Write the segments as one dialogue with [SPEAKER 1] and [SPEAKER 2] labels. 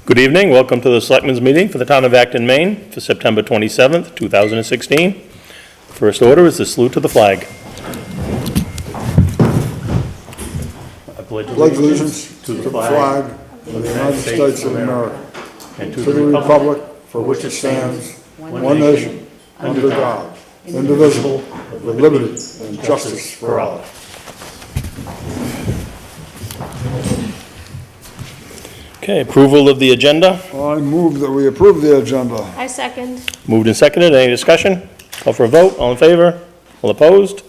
[SPEAKER 1] Good evening, welcome to the Selectmen's meeting for the town of Acton, Maine for September 27th, 2016. First order is the salute to the flag. I pledge
[SPEAKER 2] allegiance to the flag of the United States of America and to the republic for which it stands, one nation, under God, indivisible, with liberty and justice for all.
[SPEAKER 1] Okay, approval of the agenda.
[SPEAKER 2] I move that we approve the agenda.
[SPEAKER 3] I second.
[SPEAKER 1] Moved and seconded, any discussion? Call for a vote, all in favor? All opposed?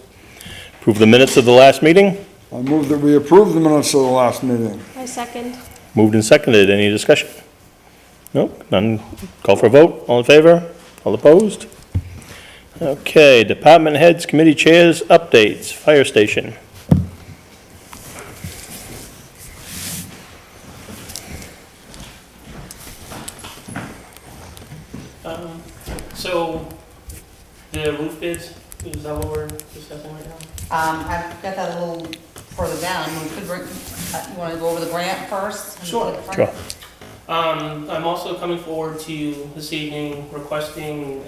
[SPEAKER 1] Approve the minutes of the last meeting.
[SPEAKER 2] I move that we approve the minutes of the last meeting.
[SPEAKER 3] I second.
[SPEAKER 1] Moved and seconded, any discussion? Nope, none. Call for a vote, all in favor? All opposed? Okay, department heads, committee chairs, updates, fire station.
[SPEAKER 4] So, the roof bids, is that what we're discussing right now?
[SPEAKER 5] I've got that a little further down. We could bring, you want to go over the grant first? and
[SPEAKER 4] Sure.
[SPEAKER 5] take it from
[SPEAKER 1] Sure.
[SPEAKER 5] there?
[SPEAKER 4] I'm also coming forward to you this evening requesting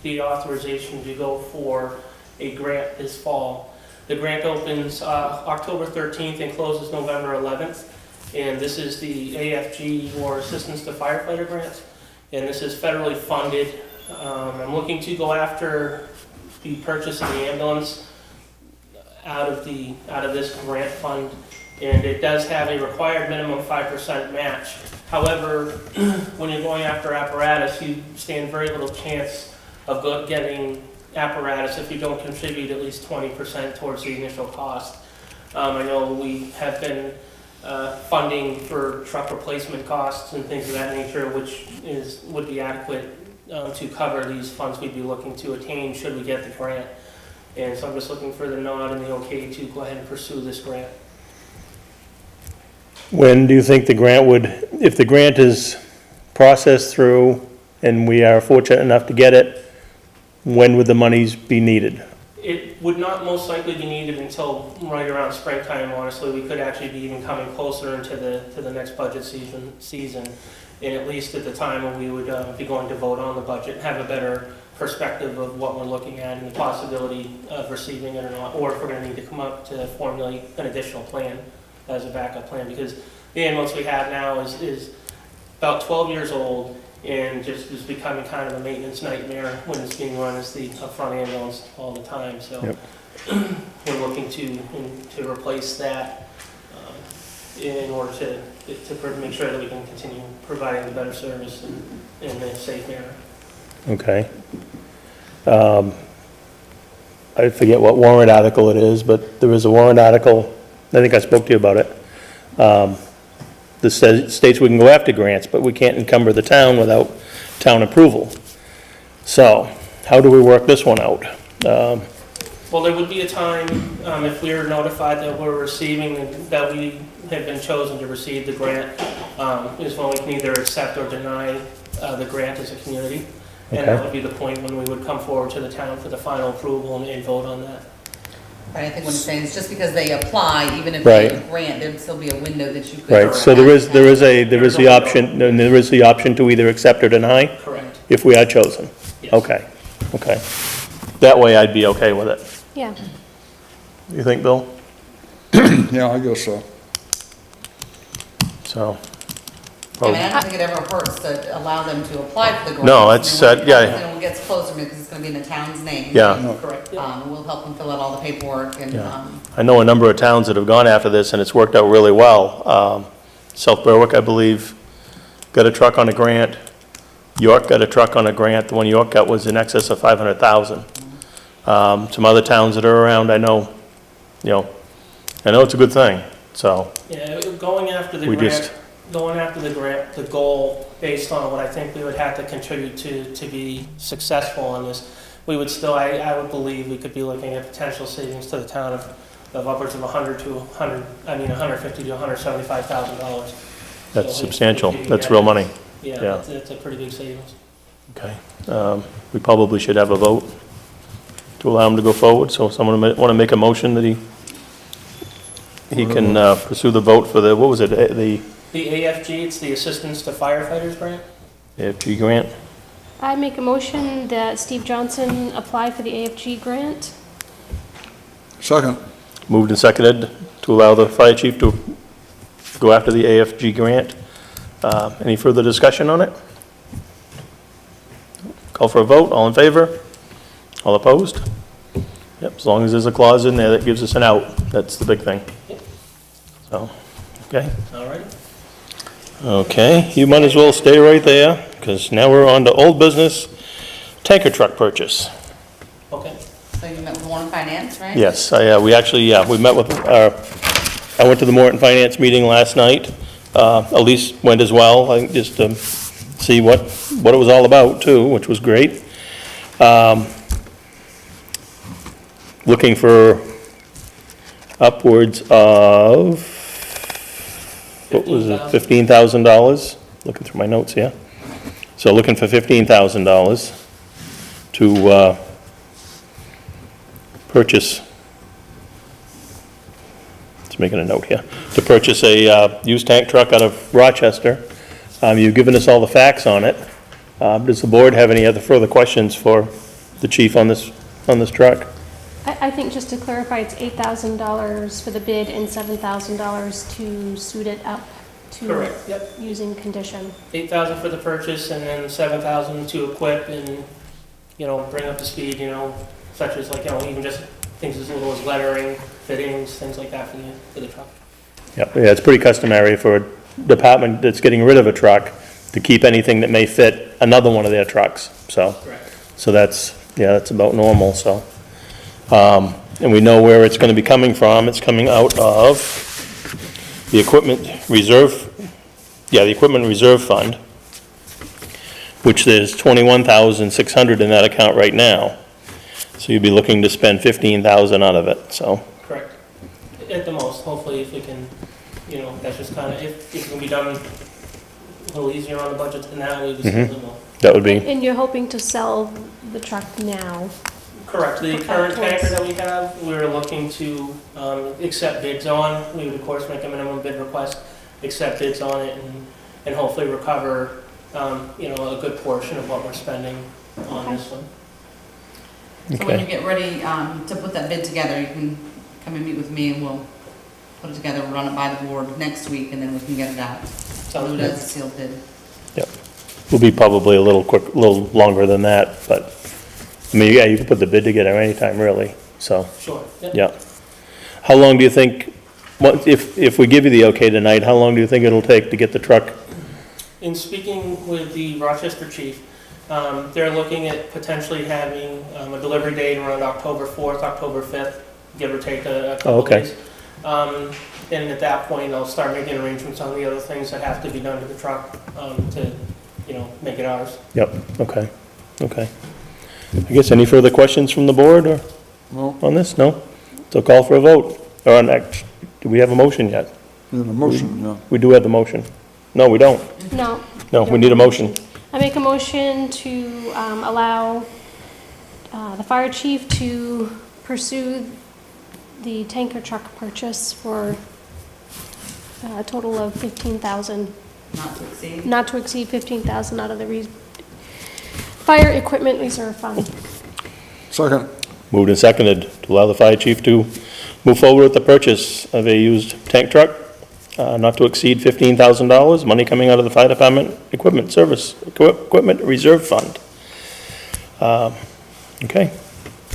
[SPEAKER 4] the authorization to go for a grant this fall. The grant opens October 13th and closes November 11th. And this is the AFG, or Assistance to Firefighter Grant. And this is federally funded. I'm looking to go after the purchase of the ambulance out of this grant fund. And it does have a required minimum 5% match. However, when you're going after apparatus, you stand very little chance of getting apparatus if you don't contribute at least 20% towards the initial cost. I know we have been funding for truck replacement costs and things of that nature, which would be adequate to cover these funds we'd be looking to attain should we get the grant. And so I'm just looking for the nod and the okay to go ahead and pursue this grant.
[SPEAKER 1] When do you think the grant would, if the grant is processed through and we are fortunate enough to get it, when would the monies be needed?
[SPEAKER 4] It would not most likely be needed until right around springtime, honestly. We could actually be even coming closer into the next budget season. And at least at the time when we would be going to vote on the budget, have a better perspective of what we're looking at and the possibility of receiving it or not, or if we're going to need to come up to formulate an additional plan as a backup plan, because the ambulance we have now is about 12 years old and just is becoming kind of a maintenance nightmare when it's being run as the upfront ambulance all the time. So
[SPEAKER 1] Yep.
[SPEAKER 4] we're looking to replace that in order to make sure that we can continue providing the better service in a safe manner.
[SPEAKER 1] Okay. I forget what warrant article it is, but there is a warrant article, I think I spoke to you about it. That states we can go after grants, but we can't encumber the town without town approval. So, how do we work this one out?
[SPEAKER 4] Well, there would be a time, if we are notified that we're receiving, that we have been chosen to receive the grant, is when we can either accept or deny the grant as a community. And that
[SPEAKER 1] Okay.
[SPEAKER 4] would be the point when we would come forward to the town for the final approval and vote on that.
[SPEAKER 5] Right, I think what he's saying is just because they apply, even if they
[SPEAKER 1] Right.
[SPEAKER 5] get a grant, there'd still be a window that you could.
[SPEAKER 1] Right, so there is the option, and there is the option to either accept or deny
[SPEAKER 4] Correct.
[SPEAKER 1] if we are chosen?
[SPEAKER 4] Yes.
[SPEAKER 1] Okay, okay. That way I'd be okay with it.
[SPEAKER 3] Yeah.
[SPEAKER 1] You think, Bill?
[SPEAKER 2] Yeah, I guess so.
[SPEAKER 1] So,
[SPEAKER 5] I mean, I don't think it ever hurts to allow them to apply for the grant.
[SPEAKER 1] No, it's,
[SPEAKER 5] And when it
[SPEAKER 1] yeah.
[SPEAKER 5] comes, When it gets closer, because it's gonna be in the town's name.
[SPEAKER 1] yeah.
[SPEAKER 4] Correct. Yeah.
[SPEAKER 5] We'll help them fill out all the paperwork and,
[SPEAKER 1] Yeah. I know a number of towns that have gone after this, and it's worked out really well. South Berwick, I believe, got a truck on a grant. York got a truck on a grant. The one York got was in excess of 500,000. Some other towns that are around, I know it's a good thing, so.
[SPEAKER 4] Yeah, going after the
[SPEAKER 1] We
[SPEAKER 4] grant, the goal, based on what I think we would have to contribute to be successful on this, we would still, I would believe we could be looking at potential savings to the town of upwards of $150,000 to $175,000.
[SPEAKER 1] That's
[SPEAKER 4] So
[SPEAKER 1] substantial.
[SPEAKER 4] we could
[SPEAKER 1] That's
[SPEAKER 4] get-
[SPEAKER 1] real money.
[SPEAKER 4] Yeah,
[SPEAKER 1] Yeah.
[SPEAKER 4] it's a pretty big savings.
[SPEAKER 1] Okay. We probably should have a vote to allow him to go forward, so someone want to make a motion that he can pursue the vote for the, what was it, the
[SPEAKER 4] The AFG, it's the Assistance to Firefighters Grant.
[SPEAKER 1] AFG grant.
[SPEAKER 3] I make a motion that Steve Johnson apply for the AFG grant.
[SPEAKER 2] Second.
[SPEAKER 1] Moved and seconded to allow the fire chief to go after the AFG grant. Any further discussion on it? Call for a vote. All in favor? All opposed? Yep, as long as there's a clause in there that gives us an out, that's the big thing. So, okay.
[SPEAKER 4] All right.
[SPEAKER 1] Okay, you might as well stay right there, because now we're on to old business, tanker truck purchase.
[SPEAKER 4] Okay.
[SPEAKER 5] So you met with Warren Finance, right?
[SPEAKER 1] Yes, we actually, we met with, I went to the Morton Finance meeting last night. Elise went as well, I think, just to see what it was all about too, which was great. Looking for upwards of, what was it, $15,000? Looking through my notes here. So looking for $15,000 to purchase, just making a note here, to purchase a used tank truck out of Rochester. You've given us all the facts on it. Does the board have any other further questions for the chief on this truck?
[SPEAKER 3] I think just to clarify, it's $8,000 for the bid and $7,000 to suit it up to
[SPEAKER 4] Correct, yep.
[SPEAKER 3] using condition.
[SPEAKER 4] 8,000 for the purchase and then 7,000 to equip and, bring up to speed, such as like, even just things as little as lettering, fittings, things like that for the truck.
[SPEAKER 1] Yeah, it's pretty customary for a department that's getting rid of a truck to keep anything that may fit another one of their trucks, so.
[SPEAKER 4] Correct.
[SPEAKER 1] So that's about normal, so. And we know where it's gonna be coming from. It's coming out of the equipment reserve fund, which there's $21,600 in that account right now. So you'd be looking to spend $15,000 out of it, so.
[SPEAKER 4] Correct. At the most, hopefully if we can, that's just kind of, if it can be done a little easier on the budget than that, we just a little more.
[SPEAKER 1] That would be,
[SPEAKER 3] And you're hoping to sell the truck now?
[SPEAKER 4] Correct. The
[SPEAKER 3] Okay,
[SPEAKER 4] current
[SPEAKER 3] thanks.
[SPEAKER 4] tanker that we have, we're looking to accept bids on. We would, of course, make a minimum bid request, accept bids on it, and hopefully recover, a good portion of what we're spending on this one.
[SPEAKER 5] So when you
[SPEAKER 1] okay.
[SPEAKER 5] get ready to put that bid together, you can come and meet with me and we'll put it together, run it by the board next week, and then we can get it out.
[SPEAKER 4] Sounds
[SPEAKER 5] Do it
[SPEAKER 4] good.
[SPEAKER 5] as a sealed bid.
[SPEAKER 1] Will be probably a little longer than that, but, I mean, yeah, you can put the bid together anytime, really, so,
[SPEAKER 4] Sure. Yep.
[SPEAKER 1] yeah. How long do you think, if we give you the okay tonight, how long do you think it'll take to get the truck?
[SPEAKER 4] In speaking with the Rochester chief, they're looking at potentially having a delivery date around October 4th, October 5th, give or take a couple
[SPEAKER 1] Oh, okay.
[SPEAKER 4] days. And at that point, I'll start making arrangements on the other things that have to be done to the truck to, make it ours.
[SPEAKER 1] Yep, okay. I guess any further questions from the board or
[SPEAKER 2] No,
[SPEAKER 1] on this? No? So call for a vote, or on act, do we have a motion yet?
[SPEAKER 2] need a motion, yeah.
[SPEAKER 1] We do have the motion. No, we don't.
[SPEAKER 3] No.
[SPEAKER 1] No, we need a motion.
[SPEAKER 3] I make a motion to allow the fire chief to pursue the tanker truck purchase for a total of $15,000,
[SPEAKER 5] Not to exceed.
[SPEAKER 3] not to exceed $15,000 out of the fire equipment reserve fund.
[SPEAKER 2] Second.
[SPEAKER 1] Moved and seconded to allow the fire chief to move forward with the purchase of a used tank truck, not to exceed $15,000, money coming out of the fire department equipment reserve fund. Okay,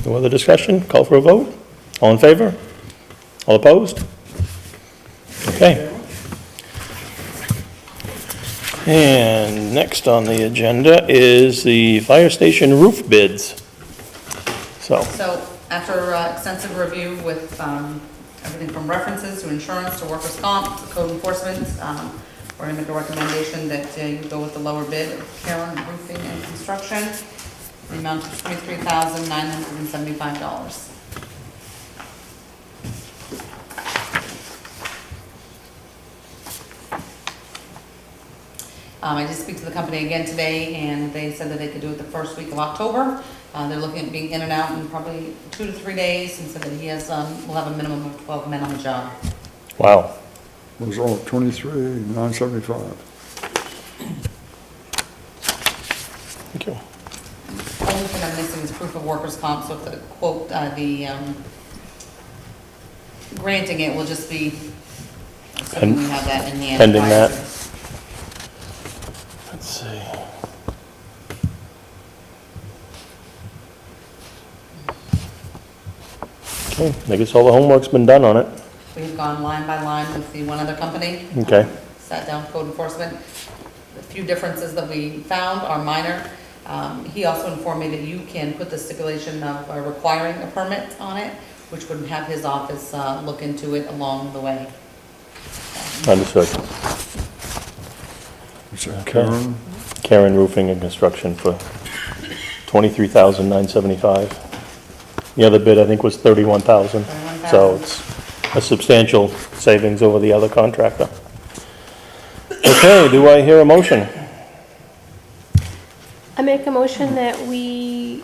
[SPEAKER 1] no other discussion, call for a vote, all in favor? All opposed? Okay. And next on the agenda is the fire station roof bids. So,
[SPEAKER 5] So after extensive review with everything from references to insurance to workers' comp to code enforcement, we're gonna make a recommendation that you go with the lower bid of Karen Roofing and Construction, the amount of $23,975. I did speak to the company again today, and they said that they could do it the first week of October. They're looking at being in and out in probably 2 to 3 days, and said that he has, will have a minimum of 12 men on the job.
[SPEAKER 1] wow,
[SPEAKER 2] was all 23,975.
[SPEAKER 1] Thank you.
[SPEAKER 5] Only thing I'm missing is proof of workers' comp, so if the quote, granting it will just be, assuming we have that in hand.
[SPEAKER 1] Pending
[SPEAKER 5] prior
[SPEAKER 1] that.
[SPEAKER 5] to-
[SPEAKER 1] Let's see. Okay, I guess all the homework's been done on it.
[SPEAKER 5] We've gone line by line with the one other company.
[SPEAKER 1] Okay.
[SPEAKER 5] Sat down code enforcement. The few differences that we found are minor. He also informed me that you can put the stipulation of requiring a permit on it, which would have his office look into it along the way.
[SPEAKER 1] Understood.
[SPEAKER 2] Is that
[SPEAKER 1] Okay.
[SPEAKER 2] Karen?
[SPEAKER 1] Karen Roofing and Construction for $23,975. The other bid, I think, was $31,000. So it's a substantial savings over the other contractor. Okay, do I hear a motion?
[SPEAKER 3] I make a motion that we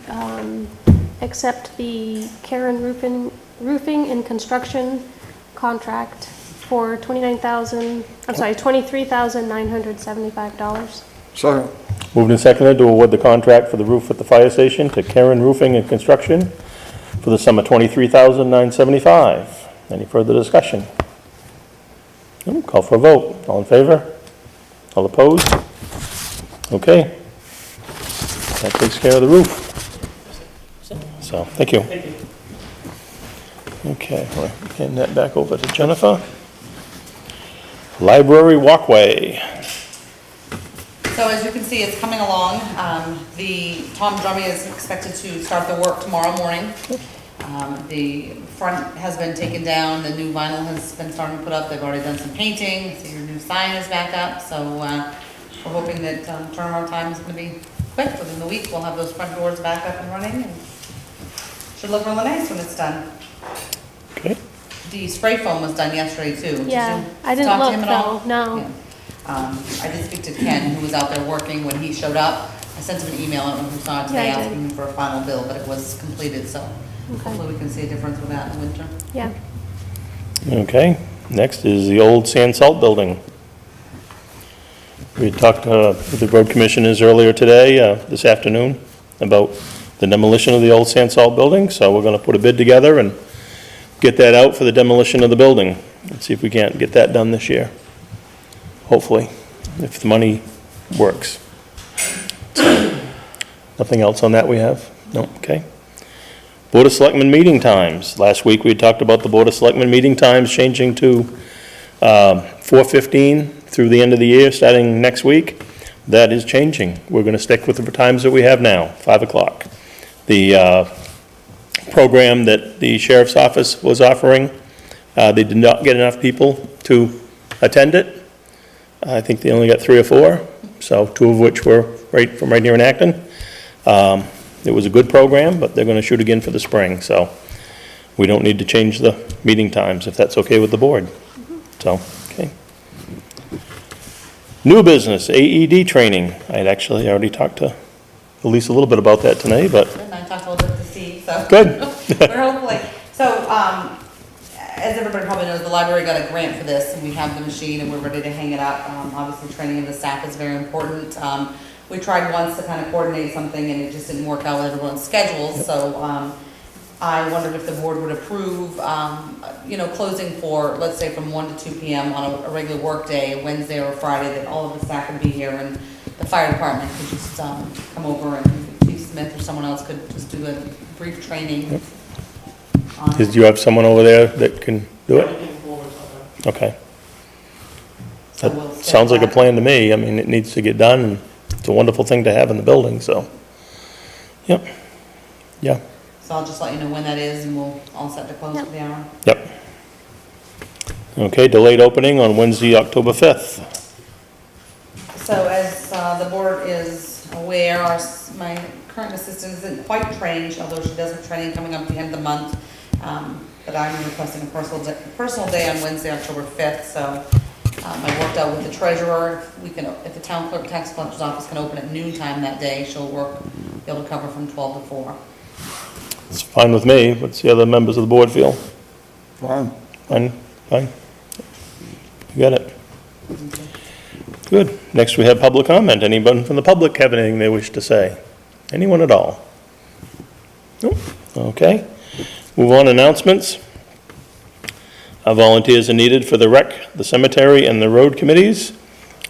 [SPEAKER 3] accept the Karen Roofing and Construction contract for $23,975.
[SPEAKER 2] Second.
[SPEAKER 1] Moved and seconded to award the contract for the roof at the fire station to Karen Roofing and Construction for the sum of $23,975. Any further discussion? No? Call for a vote. All in favor? All opposed? Okay. That takes care of the roof. So, thank you.
[SPEAKER 4] Thank you.
[SPEAKER 1] Okay, we're handing that back over to Jennifer. Library walkway.
[SPEAKER 5] So as you can see, it's coming along. The Tom Drummy is expected to start the work tomorrow morning. The front has been taken down, the new vinyl has been starting to put up, they've already done some painting, so your new sign is back up, so we're hoping that turnaround time is gonna be quick, within the week, we'll have those front doors back up and running, and should look really nice when it's done.
[SPEAKER 1] Okay.
[SPEAKER 5] The spray foam was done yesterday too. Did
[SPEAKER 3] Yeah,
[SPEAKER 5] you
[SPEAKER 3] I didn't
[SPEAKER 5] talk to
[SPEAKER 3] look
[SPEAKER 5] him at all?
[SPEAKER 3] though, no.
[SPEAKER 5] Yeah. I did speak to Ken, who was out there working when he showed up. I sent him an email, I don't know if you saw it today,
[SPEAKER 3] Yeah, I did.
[SPEAKER 5] asking him for a final bill, but it was completed, so hopefully we can see a difference with that in the winter.
[SPEAKER 3] Yeah.
[SPEAKER 1] Okay, next is the old sand salt building. We had talked with the road commissioners earlier today, this afternoon, about the demolition of the old sand salt building, so we're gonna put a bid together and get that out for the demolition of the building, and see if we can't get that done this year. Hopefully, if the money works. So, nothing else on that we have? No, okay. Board of Selectmen meeting times. Last week, we had talked about the Board of Selectmen meeting times changing to 4:15 through the end of the year, starting next week. That is changing. We're going to stick with the times that we have now, 5 o'clock. The program that the sheriff's office was offering, they did not get enough people to attend it. I think they only got 3 or 4, so 2 of which were right here in Acton. It was a good program, but they're going to shoot again for the spring, so we don't need to change the meeting times, if that's okay with the board. So, okay. New business, AED training. I had actually already talked to Elise a little bit about that tonight, but
[SPEAKER 5] And I talked a little bit to Steve, so.
[SPEAKER 1] good.
[SPEAKER 5] We're hopefully, so, as everybody probably knows, the library got a grant for this, and we have the machine, and we're ready to hang it up. Obviously, training of the staff is very important. We tried once to kind of coordinate something, and it just didn't work out with everyone's schedules, so, I wondered if the board would approve, closing for, let's say, from 1 to 2 p.m. on a regular workday, Wednesday or Friday, that all of the staff would be here, and the fire department could just, come over, and Chief Smith or someone else could just do a brief training. on
[SPEAKER 1] Do you have someone over there that can do it? Okay.
[SPEAKER 5] So
[SPEAKER 1] That
[SPEAKER 5] we'll schedule
[SPEAKER 1] sounds like a
[SPEAKER 5] that.
[SPEAKER 1] plan to me. I mean, it needs to get done, and it's a wonderful thing to have in the building, so. Yep. Yeah,
[SPEAKER 5] So I'll just let you know when that is, and we'll all set to close for the hour.
[SPEAKER 1] yep. Okay, delayed opening on Wednesday, October 5th.
[SPEAKER 5] So as the board is aware, my current assistant isn't quite trained, although she does have training coming up at the end of the month. But I'm requesting a personal day on Wednesday, October 5th, so I worked out with the treasurer. If the town clerk tax collector's office can open at noon time that day, she'll be able to cover from 12 to 4.
[SPEAKER 1] It's fine with me. What's the other members of the board feel?
[SPEAKER 2] Fine.
[SPEAKER 1] Fine? Fine? You got it. Good. Next, we have public comment. Anyone from the public have anything they wish to say? Anyone at all? Nope. Okay. Move on, announcements. Volunteers are needed for the rec, the cemetery, and the road committees.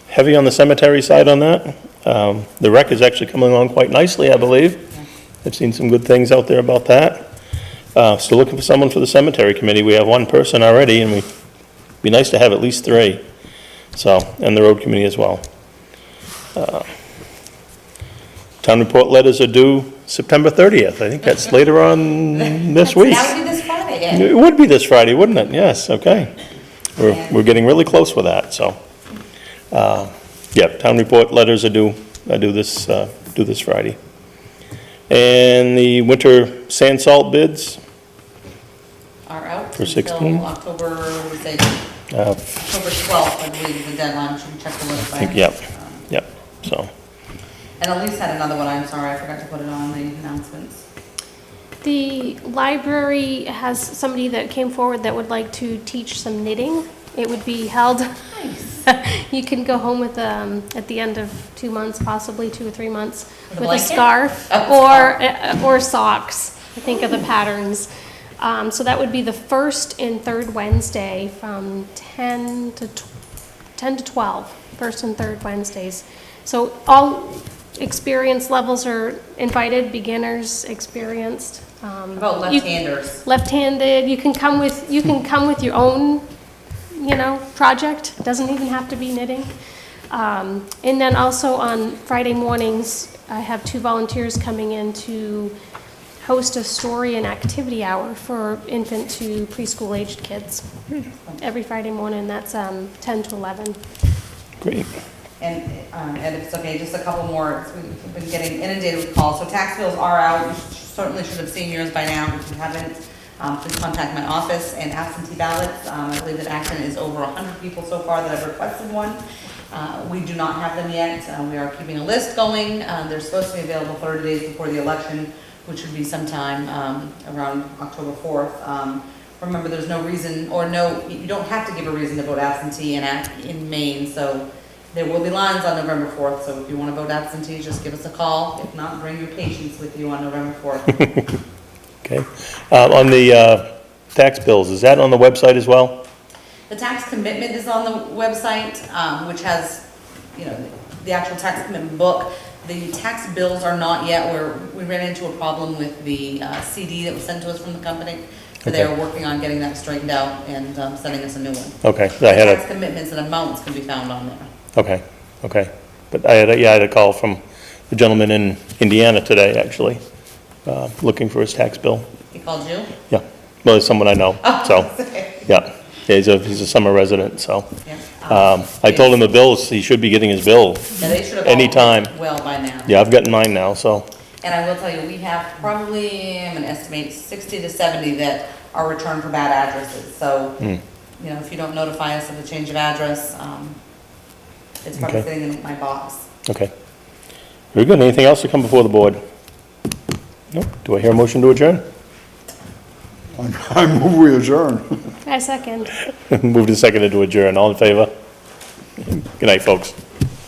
[SPEAKER 1] Heavy on the cemetery side on that. The rec is actually coming along quite nicely, I believe. I've seen some good things out there about that. Still looking for someone for the cemetery committee. We have one person already, and it'd be nice to have at least 3. So, and the road committee as well. Town report letters are due September 30th. I think that's later on this week.
[SPEAKER 5] That would be this Friday, yeah.
[SPEAKER 1] It would be this Friday, wouldn't it? Yes, okay. We're getting really close with that, so. Yeah, town report letters are due this Friday. And the winter sand salt bids,
[SPEAKER 5] Are out
[SPEAKER 1] For 16?
[SPEAKER 5] until October, we say,
[SPEAKER 1] uh,
[SPEAKER 5] October 12th, I believe is the deadline, should check the website.
[SPEAKER 1] I think, yep, yep, so.
[SPEAKER 5] And Elise had another one, I'm sorry, I forgot to put it on the announcements.
[SPEAKER 3] The library has somebody that came forward that would like to teach some knitting. It would be held, you can go home with, at the end of 2 months, possibly 2 or 3 months,
[SPEAKER 5] With a
[SPEAKER 3] with a
[SPEAKER 5] blanket?
[SPEAKER 3] scarf or socks, I think of the patterns. So that would be the first and third Wednesday from 10 to 12, first and third Wednesdays. So all experience levels are invited, beginners, experienced.
[SPEAKER 5] How about left-handers?
[SPEAKER 3] Left-handed, you can come with your own, project, doesn't even have to be knitting. And then also on Friday mornings, I have 2 volunteers coming in to host a story and activity hour for infant to preschool aged kids. Every Friday morning, that's 10 to 11.
[SPEAKER 1] Great.
[SPEAKER 5] And if it's okay, just a couple more, we've been getting inundated with calls, so tax bills are out, you certainly should have seen yours by now, if you haven't, please contact my office, and absentee ballots, I believe that Acton is over 100 people so far that have requested one. We do not have them yet, we are keeping a list going, they're supposed to be available 30 days before the election, which would be sometime around October 4th. Remember, there's no reason, you don't have to give a reason to vote absentee in Maine, so there will be lines on November 4th, so if you want to vote absentee, just give us a call. If not, bring your patients with you on November 4th.
[SPEAKER 1] Okay. On the tax bills, is that on the website as well?
[SPEAKER 5] The tax commitment is on the website, which has, the actual tax commitment book. The tax bills are not yet, we ran into a problem with the CD that was sent to us from the company. So they are working on getting that straightened out and sending us a new one.
[SPEAKER 1] Okay.
[SPEAKER 5] Tax commitments and amounts can be found on there.
[SPEAKER 1] Okay. But I had a call from a gentleman in Indiana today, actually, looking for his tax bill.
[SPEAKER 5] He called you?
[SPEAKER 1] Yeah. Well, it's someone I know, so,
[SPEAKER 5] Okay.
[SPEAKER 1] yeah. He's a summer resident, so.
[SPEAKER 5] Yeah.
[SPEAKER 1] I told him the bills, he should be getting his bill
[SPEAKER 5] Yeah, they should have all
[SPEAKER 1] anytime.
[SPEAKER 5] been well by now.
[SPEAKER 1] Yeah, I've gotten mine now, so.
[SPEAKER 5] And I will tell you, we have probably, I'm gonna estimate 60 to 70 that are returned for bad addresses. So, if you don't notify us of a change of address, it's probably
[SPEAKER 1] Okay.
[SPEAKER 5] sitting in my box.
[SPEAKER 1] Okay. Very good. Anything else to come before the board? Nope. Do I hear a motion to adjourn?
[SPEAKER 2] I move we adjourn.
[SPEAKER 3] I second.
[SPEAKER 1] Moved and seconded to adjourn. All in favor? Good night, folks.